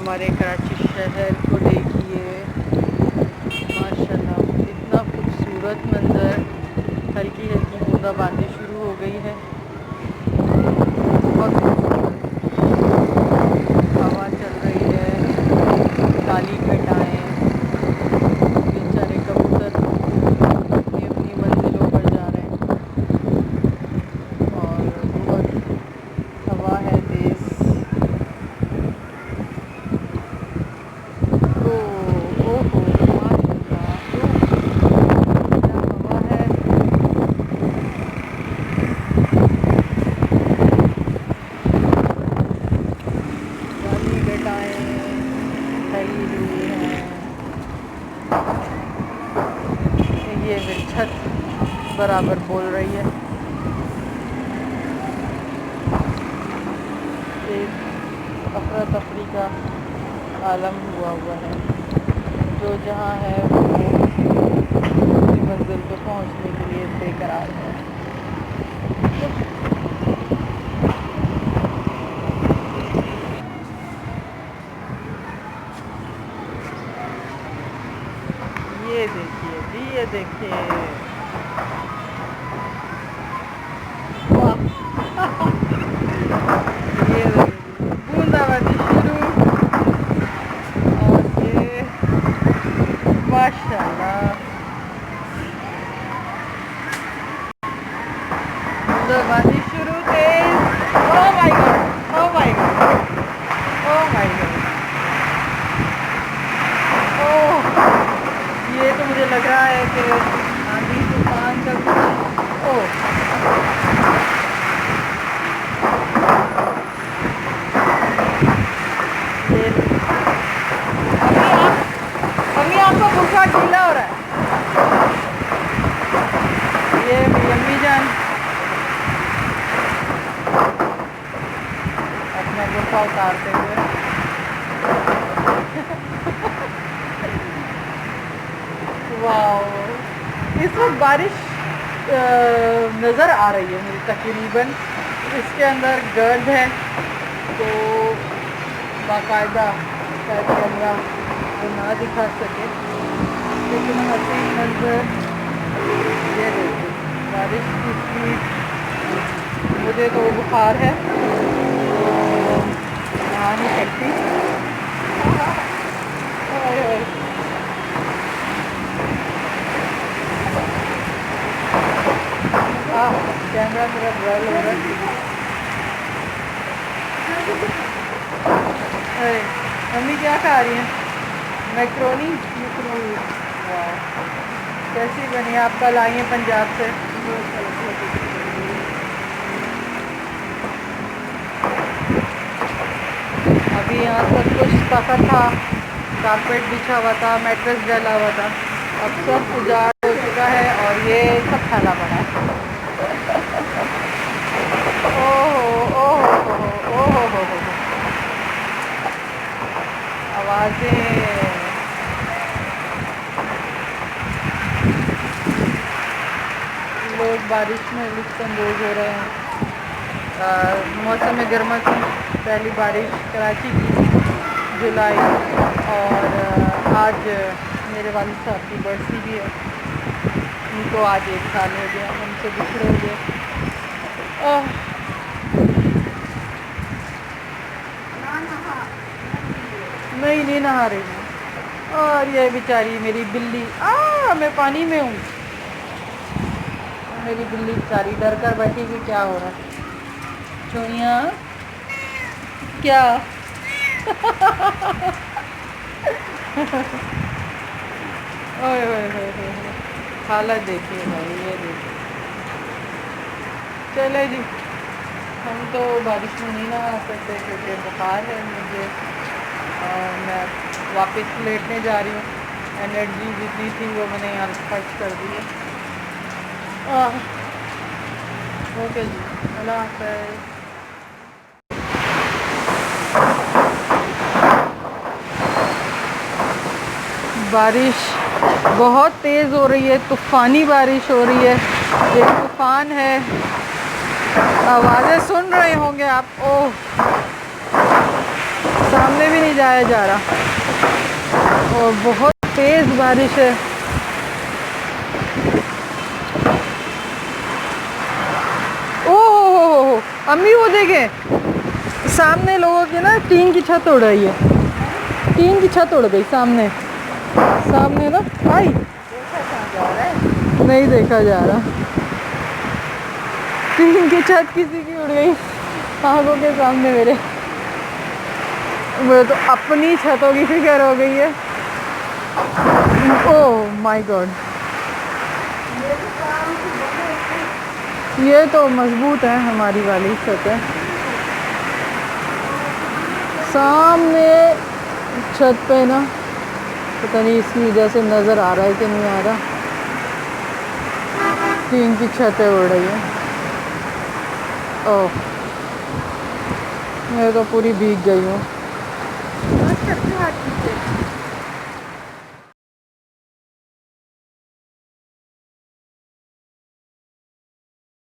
हमारे कराची शहर को देखिए, माशाल्लाह इतना खूबसूरत मंज़र। हल्की हल्की बूंदाबांदी शुरू हो गई है। बहुत खूबसूरत हवा चल रही है, काली घटाएं, बेचारे कबूतर अपनी अपनी मंजिलों पर जा रहे हैं और बहुत हवा है तेज़। ओ ओहो माशाल्लाह, क्या हवा है। काली घटाएं फैली हुई हैं। ये मेरी छत बराबर बोल रही है। एक अफरा तफरी का आलम हुआ है। जो जहाँ है वो अपनी मंजिल पे पहुँचने के लिए बेकरार है। ये देखिए जी, ये देखिए, वाह ये बूंदाबांदी शुरू। और ये माशाल्लाह बूंदाबांदी शुरू तेज। Oh my god, oh my god, oh my god, oh ये तो मुझे लग रहा है कि आंधी तूफान का कुछ। ओह ये मम्मी आपका बुखार ढीला हो रहा है। ये मेरी अम्मी जान अपना गुस्सा उतारते हुए। वाह, इस वक्त बारिश नज़र आ रही है मुझे तकरीबन। इसके अंदर गर्द है तो बाकायदा शायद कैमरा तो ना दिखा सके, लेकिन हसीन मंजर ये देखिए। बारिश की स्पीड, मुझे तो बुखार है तो नहा नहीं सकती। ओए ओए, कैमरा मेरा ब्लर हो रहा है। अरे मम्मी क्या खा रही हैं? मैक्रोनी। वाह, कैसी बनी? आप कल आई हैं पंजाब से। अभी यहाँ सब कुछ पका था, कारपेट बिछा हुआ था, मैट्रेस डाला हुआ था। अब सब उजाड़ हो चुका है और ये सब फैला पड़ा है। ओहो ओहो ओहो ओहो, आवाज़ें। लोग बारिश में लुत्फ़अंदोज़ हो रहे हैं। मौसम गर्मा की पहली बारिश कराची की, जुलाई। और आज मेरे वालिद साहब की बरसी भी है। उनको आज 1 साल हो गया हमसे बिछड़े हुए। नहीं नहा रही हूँ। और ये बेचारी मेरी बिल्ली, मैं पानी में हूँ। मेरी बिल्ली बेचारी डर कर बैठी कि क्या हो रहा है। चुनिया क्या? ओए ओए ओए ओए, हालत देखिए भाई, ये देखिए। चले जी, हम तो बारिश में नहीं नहा सकते क्योंकि बुखार है मुझे। और मैं वापस लेटने जा रही हूँ। एनर्जी जितनी थी वो मैंने यहाँ खर्च कर दी है। ओके जी, अल्लाह हाफ़िज़। बारिश बहुत तेज़ हो रही है, तूफ़ानी बारिश हो रही है। ये तूफ़ान है, आवाज़ें सुन रहे होंगे आप। ओह, सामने में भी नहीं जाया जा रहा और बहुत तेज़ बारिश है। ओह अम्मी वो देखें सामने लोगों की ना टीन की छत उड़ रही है। टीन की छत उड़ गई सामने सामने ना भाई। देखा कहाँ जा रहा है? नहीं देखा जा रहा। टीन की छत किसी की उड़ गई आंखों के सामने मेरे। मुझे तो अपनी छतों की फिक्र हो गई है। ओह माय गॉड, ये तो मजबूत है हमारी वाली छतें। सामने छत पे ना पता नहीं इसकी वजह से नज़र आ रहा है कि नहीं आ रहा, टीन की छतें उड़ रही है। ओह मैं तो पूरी भीग गई हूँ।